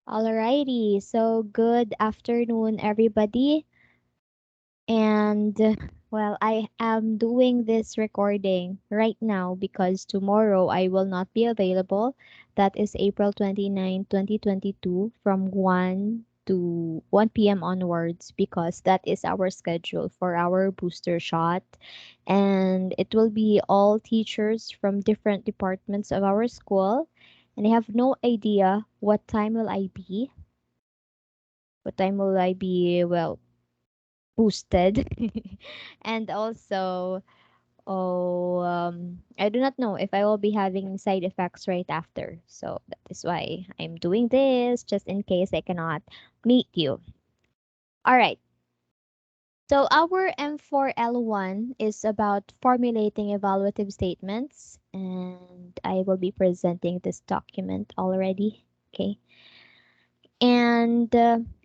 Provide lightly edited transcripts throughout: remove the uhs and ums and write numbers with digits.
Alrighty, so good afternoon, everybody. And well, I am doing this recording right now because tomorrow I will not be available. That is April 29, 2022, from 1 to 1 p.m. onwards, because that is our schedule for our booster shot. And it will be all teachers from different departments of our school. And I have no idea what time will I be. What time will I be, well, boosted? And also, I do not know if I will be having side effects right after. So that is why I'm doing this, just in case I cannot meet you. All right. So our M4L1 is about formulating evaluative statements, and I will be presenting this document already. Okay. And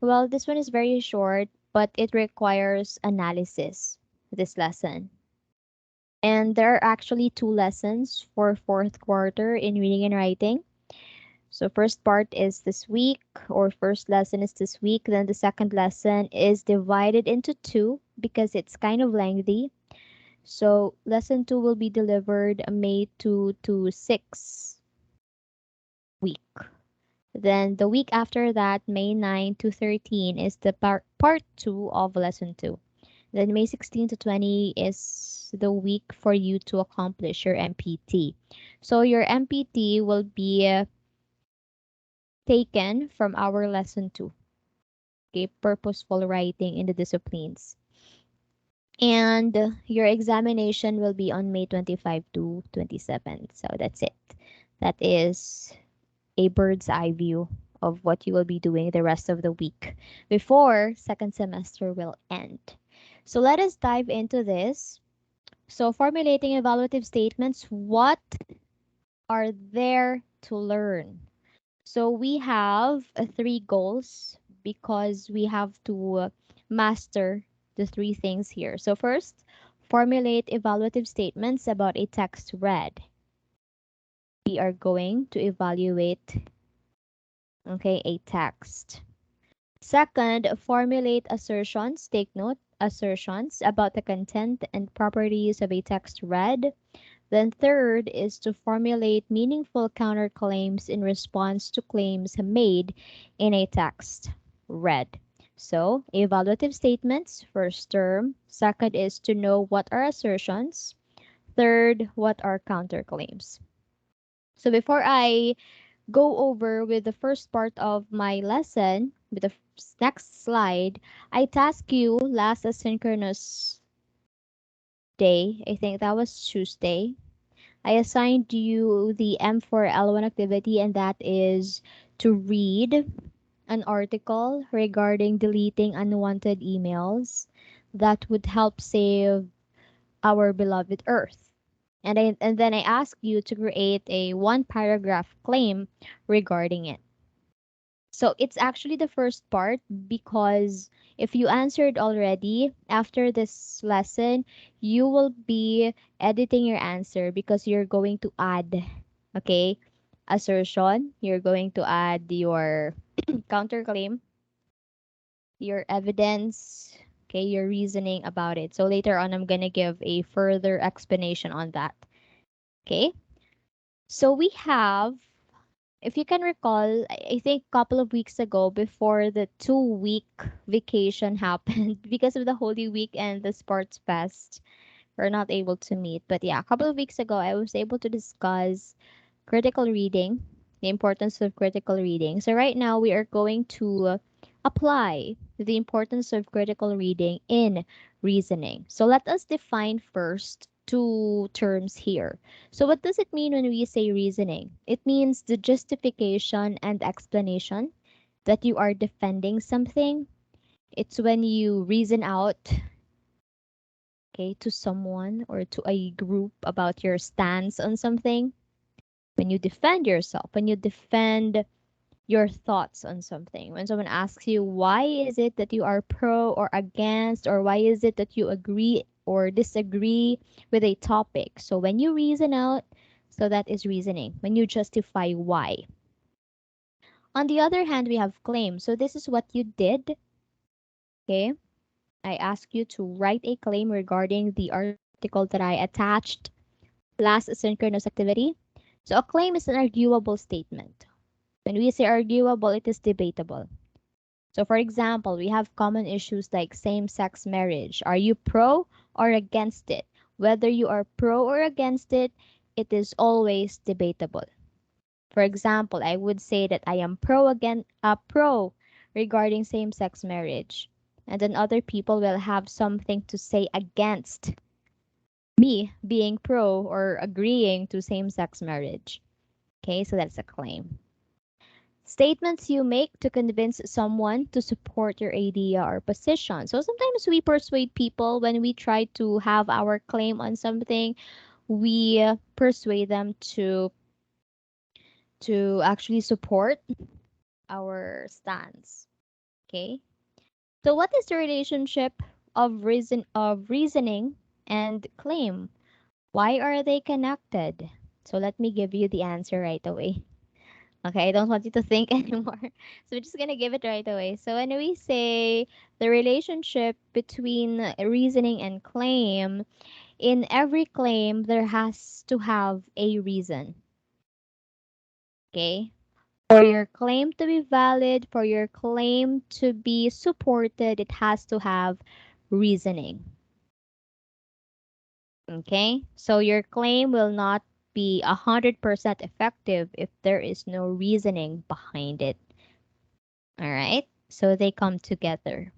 well, this one is very short, but it requires analysis, this lesson. And there are actually two lessons for fourth quarter in reading and writing. So first part is this week, or first lesson is this week. Then the second lesson is divided into two because it's kind of lengthy. So lesson two will be delivered May 2 to 6 week. Then the week after that, May 9 to 13, is the part 2 of lesson 2. Then May 16 to 20 is the week for you to accomplish your MPT. So your MPT will be taken from our lesson 2, okay, purposeful writing in the disciplines. And your examination will be on May 25 to 27. So that's it. That is a bird's eye view of what you will be doing the rest of the week before second semester will end. So let us dive into this. So formulating evaluative statements, what are there to learn? So we have three goals because we have to master the three things here. So first, formulate evaluative statements about a text read. We are going to evaluate, okay, a text. Second, formulate assertions. Take note, assertions about the content and properties of a text read. Then third is to formulate meaningful counterclaims in response to claims made in a text read. So, evaluative statements, first term. Second is to know what are assertions. Third, what are counterclaims. So before I go over with the first part of my lesson, with the next slide, I task you last asynchronous day, I think that was Tuesday, I assigned you the M4L1 activity, and that is to read an article regarding deleting unwanted emails that would help save our beloved Earth. And then I asked you to create a one paragraph claim regarding it. So it's actually the first part because if you answered already after this lesson, you will be editing your answer because you're going to add, okay, assertion. You're going to add your counterclaim, your evidence, okay, your reasoning about it. So later on, I'm going to give a further explanation on that. Okay. So we have, if you can recall, I think a couple of weeks ago before the 2 week vacation happened because of the Holy Week and the Sports Fest, we're not able to meet. But yeah, a couple of weeks ago, I was able to discuss critical reading, the importance of critical reading. So right now, we are going to apply the importance of critical reading in reasoning. So let us define first two terms here. So what does it mean when we say reasoning? It means the justification and explanation that you are defending something. It's when you reason out, okay, to someone or to a group about your stance on something. When you defend yourself, when you defend your thoughts on something. When someone asks you, why is it that you are pro or against, or why is it that you agree or disagree with a topic? So when you reason out, so that is reasoning. When you justify why. On the other hand, we have claim. So this is what you did. Okay. I ask you to write a claim regarding the article that I attached last synchronous activity. So a claim is an arguable statement. When we say arguable, it is debatable. So, for example, we have common issues like same sex marriage. Are you pro or against it? Whether you are pro or against it, it is always debatable. For example, I would say that I am pro regarding same sex marriage. And then other people will have something to say against me being pro or agreeing to same sex marriage. Okay, so that's a claim. Statements you make to convince someone to support your idea or position. So sometimes we persuade people when we try to have our claim on something, we persuade them to actually support our stance. Okay? So what is the relationship of reasoning and claim? Why are they connected? So let me give you the answer right away. Okay, I don't want you to think anymore. So we're just gonna give it right away. So when we say the relationship between reasoning and claim, in every claim there has to have a reason. Okay? For your claim to be valid, for your claim to be supported, it has to have reasoning. Okay? So your claim will not be 100% effective if there is no reasoning behind it. All right? So they come together.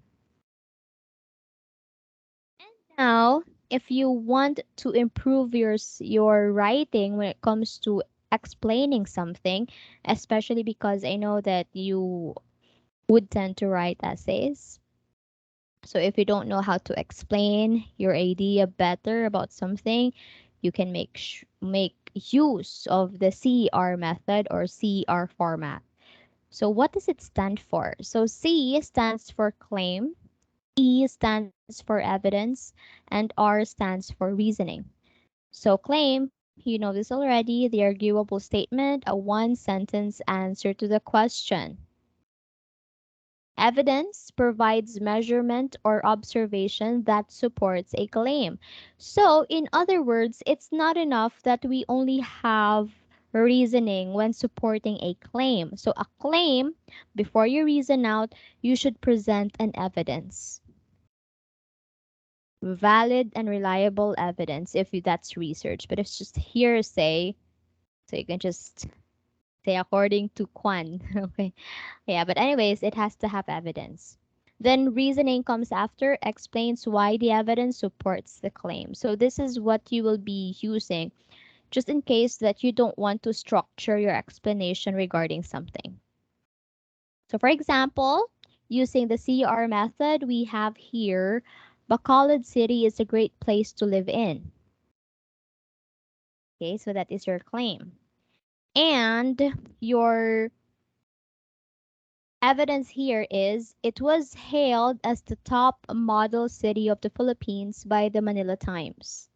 Now, if you want to improve your writing when it comes to explaining something, especially because I know that you would tend to write essays. So if you don't know how to explain your idea better about something, you can make use of the CR method or CR format. So what does it stand for? So C stands for claim, E stands for evidence, and R stands for reasoning. So claim, you know this already, the arguable statement, a one sentence answer to the question. Evidence provides measurement or observation that supports a claim. So, in other words, it's not enough that we only have reasoning when supporting a claim. So, a claim, before you reason out, you should present an evidence. Valid and reliable evidence if that's research, but if it's just hearsay, so you can just say according to Kwan. Okay. Yeah, but anyways, it has to have evidence. Then reasoning comes after, explains why the evidence supports the claim. So this is what you will be using just in case that you don't want to structure your explanation regarding something. So for example, using the CR method, we have here, Bacolod City is a great place to live in. Okay, so that is your claim. And your evidence here is it was hailed as the top model city of the Philippines by the Manila Times.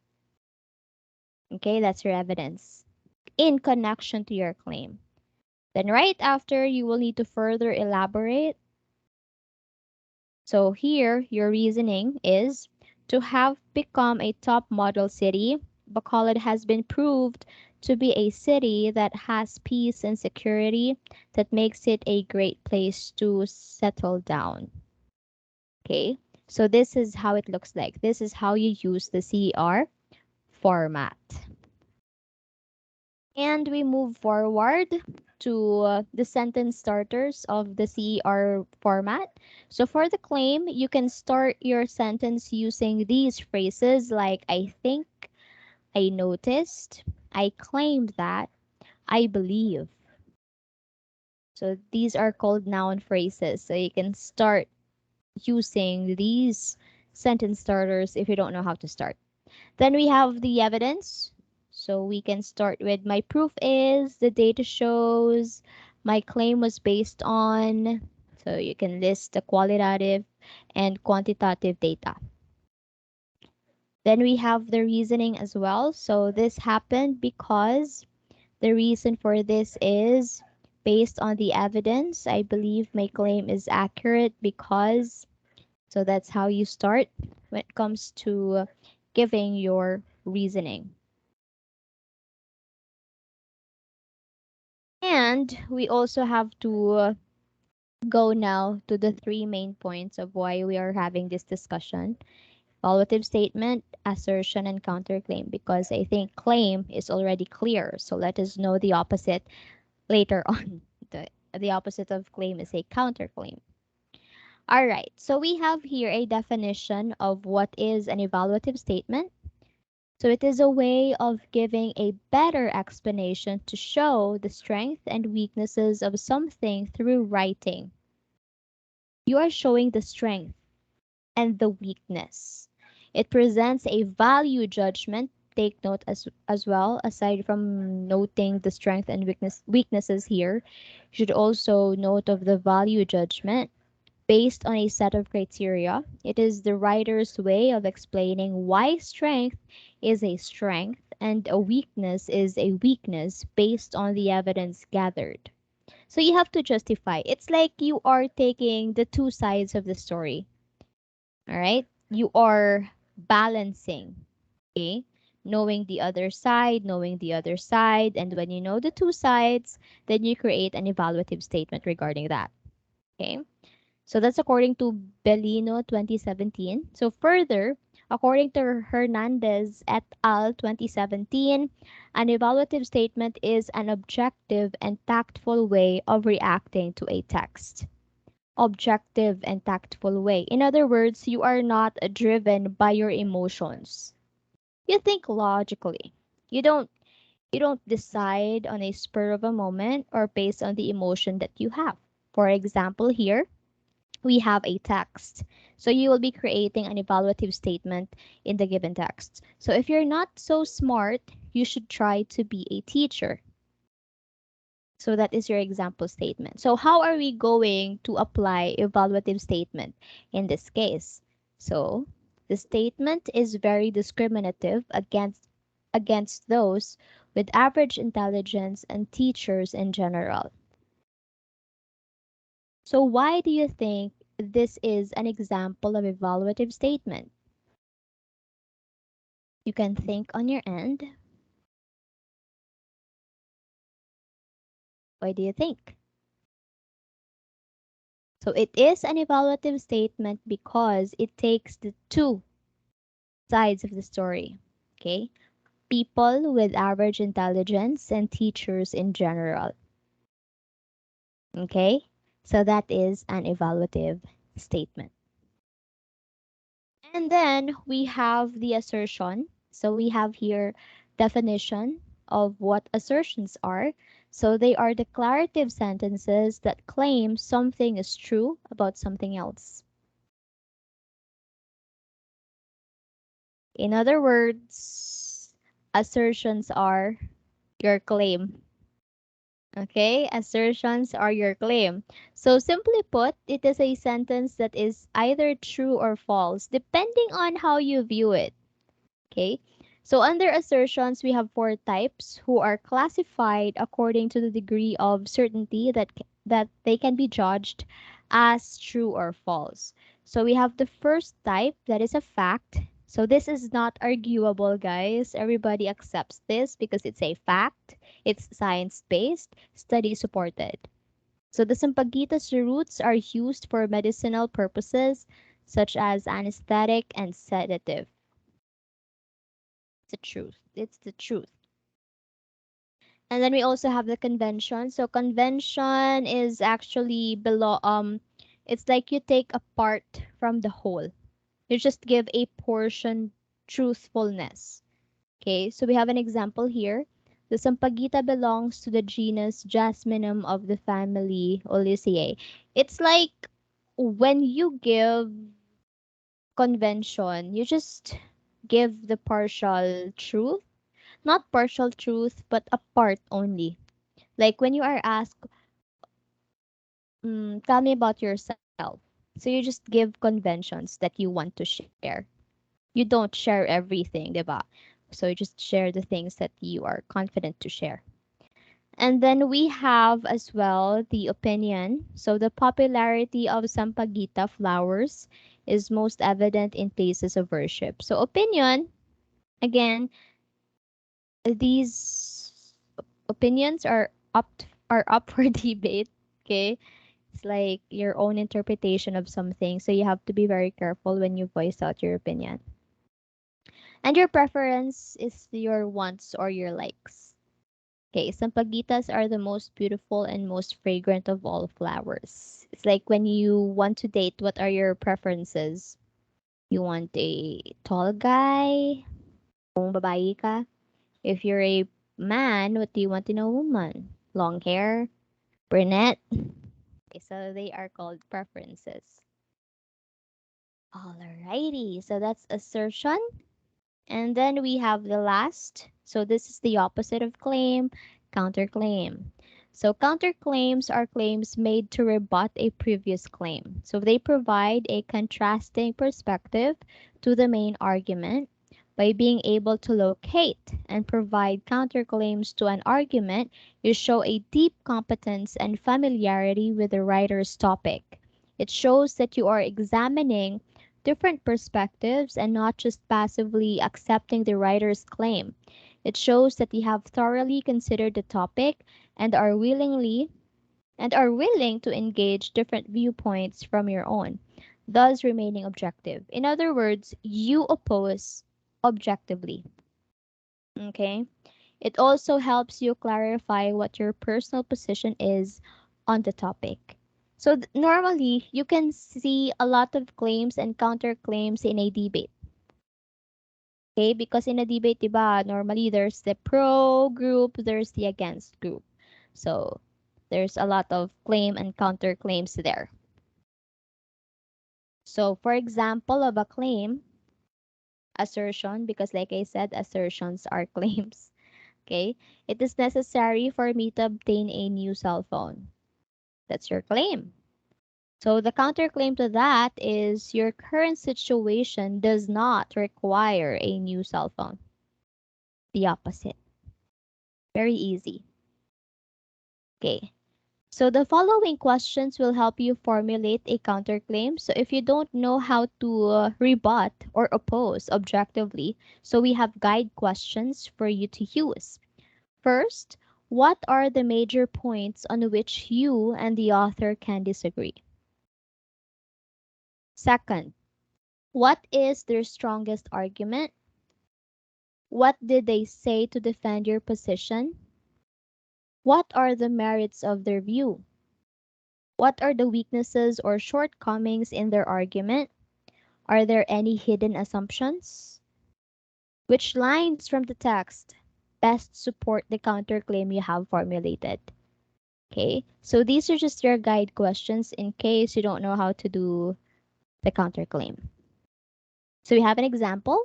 Okay, that's your evidence in connection to your claim. Then right after, you will need to further elaborate. So here, your reasoning is to have become a top model city, Bacolod has been proved to be a city that has peace and security that makes it a great place to settle down. Okay, so this is how it looks like. This is how you use the CR format. And we move forward to the sentence starters of the CR format. So for the claim, you can start your sentence using these phrases like I think, I noticed, I claimed that, I believe. So these are called noun phrases. So you can start using these sentence starters if you don't know how to start. Then we have the evidence. So we can start with my proof is, the data shows, my claim was based on. So you can list the qualitative and quantitative data. Then we have the reasoning as well. So this happened because the reason for this is Based on the evidence, I believe my claim is accurate because, so that's how you start when it comes to giving your reasoning. And we also have to go now to the three main points of why we are having this discussion: evaluative statement, assertion, and counterclaim, because I think claim is already clear. So let us know the opposite later on. The opposite of claim is a counterclaim. All right, so we have here a definition of what is an evaluative statement. So it is a way of giving a better explanation to show the strength and weaknesses of something through writing. You are showing the strength and the weakness. It presents a value judgment. Take note as well, aside from noting the strength and weaknesses here, you should also note of the value judgment based on a set of criteria. It is the writer's way of explaining why strength is a strength and a weakness is a weakness based on the evidence gathered. So you have to justify. It's like you are taking the two sides of the story. All right? You are balancing, okay? Knowing the other side, and when you know the two sides, then you create an evaluative statement regarding that. Okay? So that's according to Bellino 2017. So further, according to Hernandez et al. 2017, an evaluative statement is an objective and tactful way of reacting to a text. Objective and tactful way. In other words, you are not driven by your emotions. You think logically. You don't you don't decide on a spur of a moment or based on the emotion that you have. For example, here we have a text. So you will be creating an evaluative statement in the given text. So if you're not so smart, you should try to be a teacher. So that is your example statement. So how are we going to apply evaluative statement in this case? So the statement is very discriminative against those with average intelligence and teachers in general. So why do you think this is an example of evaluative statement? You can think on your end. Why do you think? So it is an evaluative statement because it takes the two sides of the story. Okay? People with average intelligence and teachers in general. Okay? So that is an evaluative statement. And then we have the assertion. So we have here definition of what assertions are. So they are declarative sentences that claim something is true about something else. In other words, assertions are your claim. Okay, assertions are your claim. So simply put, it is a sentence that is either true or false, depending on how you view it. Okay, so under assertions, we have four types who are classified according to the degree of certainty that they can be judged as true or false. So we have the first type, that is a fact. So this is not arguable, guys. Everybody accepts this because it's a fact. It's science-based, study supported. So the Sampaguita's roots are used for medicinal purposes such as anesthetic and sedative. The truth. It's the truth. And then we also have the convention. So convention is actually below it's like you take a part from the whole. You just give a portion truthfulness. Okay, so we have an example here. The Sampaguita belongs to the genus Jasminum of the family Oliaceae. It's like when you give convention, you just give the partial truth, not partial truth, but a part only. Like when you are asked, tell me about yourself. So you just give conventions that you want to share. You don't share everything, diba? So you just share the things that you are confident to share. And then we have as well the opinion. So the popularity of Sampaguita flowers is most evident in places of worship. So opinion, again, these opinions are up for debate. Okay, it's like your own interpretation of something, so you have to be very careful when you voice out your opinion. And your preference is your wants or your likes. Okay, sampaguitas are the most beautiful and most fragrant of all flowers. It's like when you want to date, what are your preferences? You want a tall guy? Kung babae ka? If you're a man, what do you want in a woman? Long hair? Brunette? Okay, so they are called preferences. Alrighty, so that's assertion. And then we have the last. So this is the opposite of claim, counterclaim. So counterclaims are claims made to rebut a previous claim. So they provide a contrasting perspective to the main argument. By being able to locate and provide counterclaims to an argument, you show a deep competence and familiarity with the writer's topic. It shows that you are examining different perspectives and not just passively accepting the writer's claim. It shows that you have thoroughly considered the topic and are willing to engage different viewpoints from your own, thus remaining objective. In other words, you oppose objectively. Okay? It also helps you clarify what your personal position is on the topic. So normally, you can see a lot of claims and counterclaims in a debate. Okay, because in a debate, diba, normally there's the pro group, there's the against group. So there's a lot of claim and counterclaims there. So for example of a claim, assertion, because like I said, assertions are claims. Okay, it is necessary for me to obtain a new cell phone. That's your claim. So the counterclaim to that is your current situation does not require a new cell phone. The opposite. Very easy. Okay. So the following questions will help you formulate a counterclaim. So if you don't know how to rebut or oppose objectively, so we have guide questions for you to use. First, what are the major points on which you and the author can disagree? Second, what is their strongest argument? What did they say to defend your position? What are the merits of their view? What are the weaknesses or shortcomings in their argument? Are there any hidden assumptions? Which lines from the text best support the counterclaim you have formulated? Okay, so these are just your guide questions in case you don't know how to do the counterclaim. So we have an example.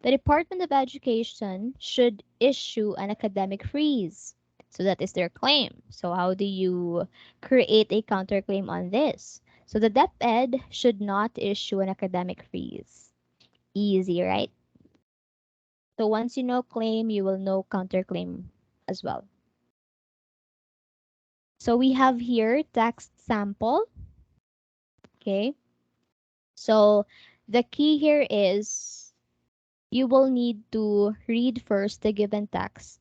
The Department of Education should issue an academic freeze. So that is their claim. So how do you create a counterclaim on this? So the DepEd should not issue an academic freeze. Easy, right? So once you know claim, you will know counterclaim as well. So we have here text sample. Okay. So the key here is you will need to read first the given text.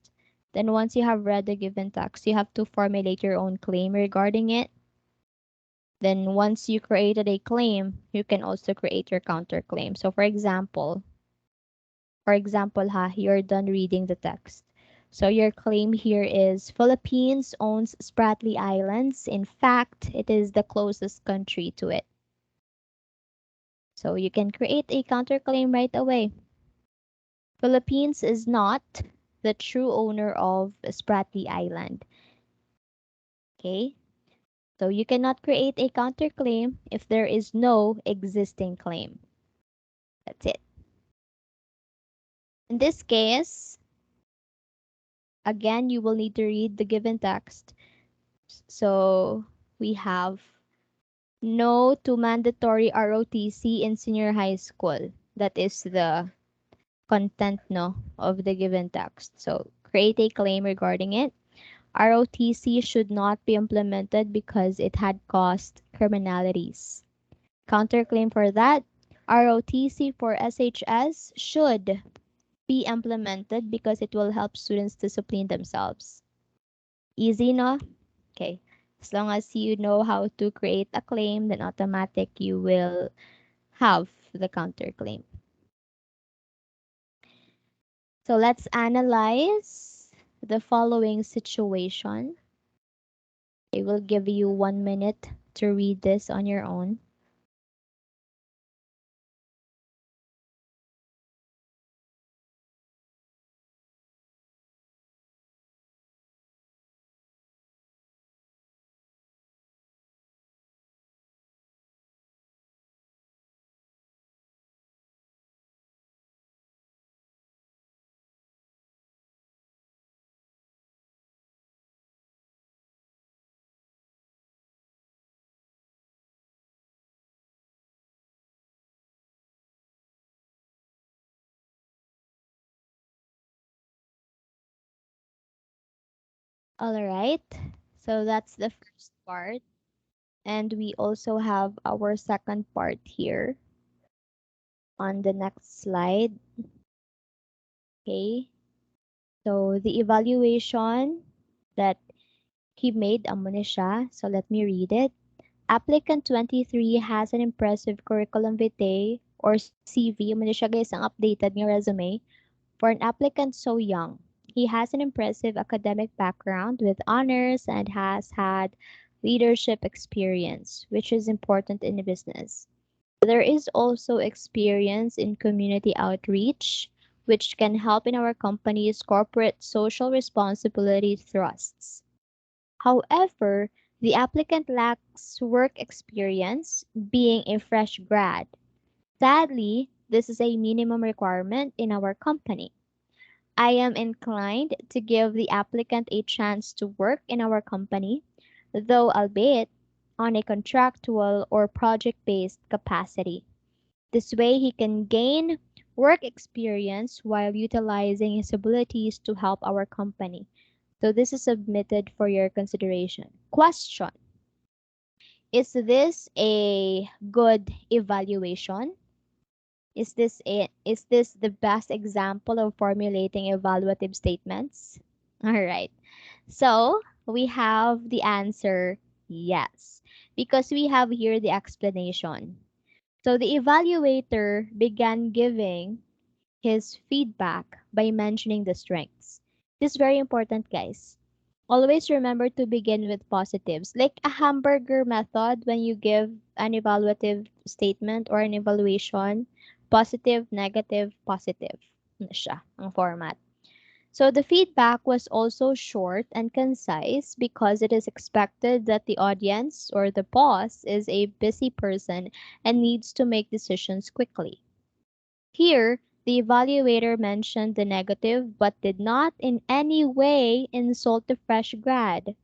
Then once you have read the given text, you have to formulate your own claim regarding it. Then once you created a claim, you can also create your counterclaim. So for example, you're done reading the text. So your claim here is Philippines owns Spratly Islands. In fact, it is the closest country to it. So you can create a counterclaim right away. Philippines is not the true owner of Spratly Island. Okay? So you cannot create a counterclaim if there is no existing claim. That's it. In this case, again, you will need to read the given text. So we have no to mandatory ROTC in senior high school. That is the content, no, of the given text. So create a claim regarding it. ROTC should not be implemented because it had caused criminalities. Counterclaim for that, ROTC for SHS should be implemented because it will help students discipline themselves. Easy, no? Okay. As long as you know how to create a claim, then automatic you will have the counterclaim. So let's analyze the following situation. I will give you 1 minute to read this on your own. All right. So that's the first part. And we also have our second part here on the next slide. Okay. So the evaluation that he made, amo na siya. So let me read it. Applicant 23 has an impressive curriculum vitae or CV. Amo na siya guys, ang updated nga resume. For an applicant so young, he has an impressive academic background with honors and has had leadership experience, which is important in business. There is also experience in community outreach, which can help in our company's corporate social responsibility thrusts. However, the applicant lacks work experience, being a fresh grad. Sadly, this is a minimum requirement in our company. I am inclined to give the applicant a chance to work in our company, though albeit on a contractual or project-based capacity. This way he can gain work experience while utilizing his abilities to help our company. So this is submitted for your consideration. Question: is this a good evaluation? Is this the best example of formulating evaluative statements? All right. So, we have the answer yes, because we have here the explanation. So the evaluator began giving his feedback by mentioning the strengths. This is very important, guys. Always remember to begin with positives. Like a hamburger method when you give an evaluative statement or an evaluation, positive, negative, positive. Ano siya, ang format. So the feedback was also short and concise because it is expected that the audience or the boss is a busy person and needs to make decisions quickly. Here, the evaluator mentioned the negative but did not in any way insult the fresh grad.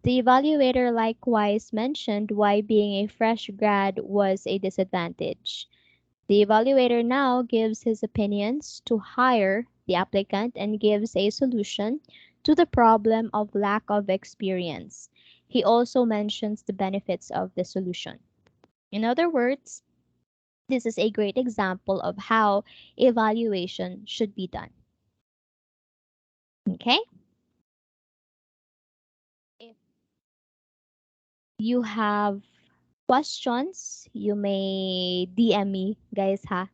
The evaluator likewise mentioned why being a fresh grad was a disadvantage. The evaluator now gives his opinions to hire the applicant and gives a solution to the problem of lack of experience. He also mentions the benefits of the solution. In other words, this is a great example of how evaluation should be done. Okay? If you have questions, you may DM me, guys, ha?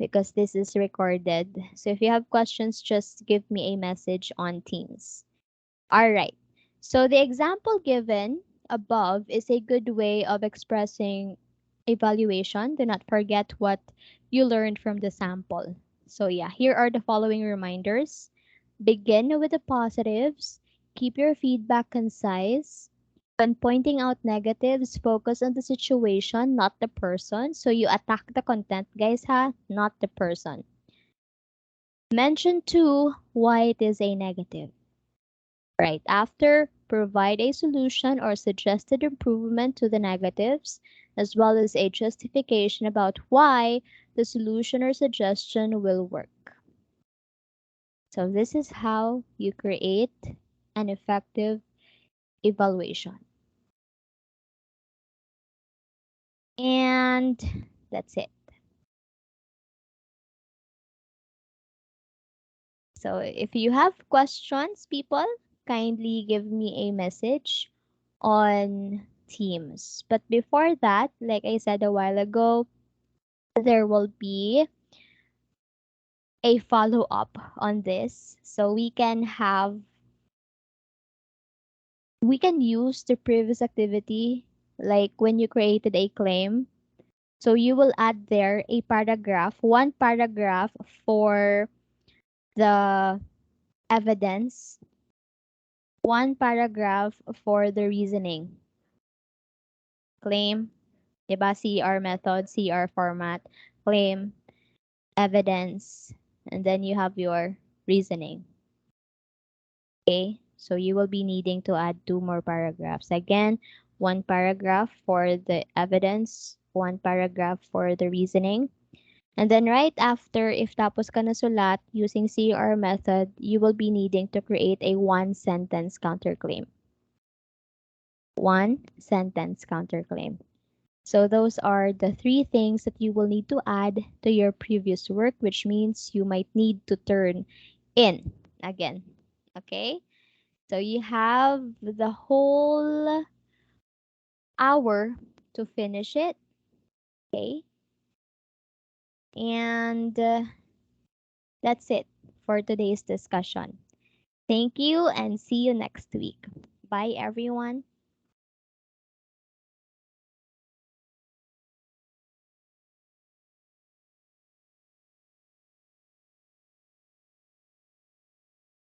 Because this is recorded. So if you have questions, just give me a message on Teams. All right. So the example given above is a good way of expressing evaluation. Do not forget what you learned from the sample. So yeah, here are the following reminders. Begin with the positives. Keep your feedback concise. When pointing out negatives, focus on the situation, not the person. So you attack the content, guys, ha? Not the person. Mention too why it is a negative. Right after, provide a solution or suggested improvement to the negatives, as well as a justification about why the solution or suggestion will work. So this is how you create and effective evaluation. And that's it. So if you have questions, people, kindly give me a message on Teams. But before that, like I said a while ago, there will be a follow up on this. So we can use the previous activity like when you created a claim. So you will add there a paragraph, one paragraph for the evidence, one paragraph for the reasoning. Claim, diba? CR method, CR format, claim, evidence, and then you have your reasoning. Okay, so you will be needing to add two more paragraphs. Again, one paragraph for the evidence, one paragraph for the reasoning. And then right after, if tapos ka na sulat using CR method, you will be needing to create a one-sentence counterclaim. One-sentence counterclaim. So those are the three things that you will need to add to your previous work, which means you might need to turn in again. Okay? So you have the whole hour to finish it. Okay? And that's it for today's discussion. Thank you and see you next week. Bye, everyone.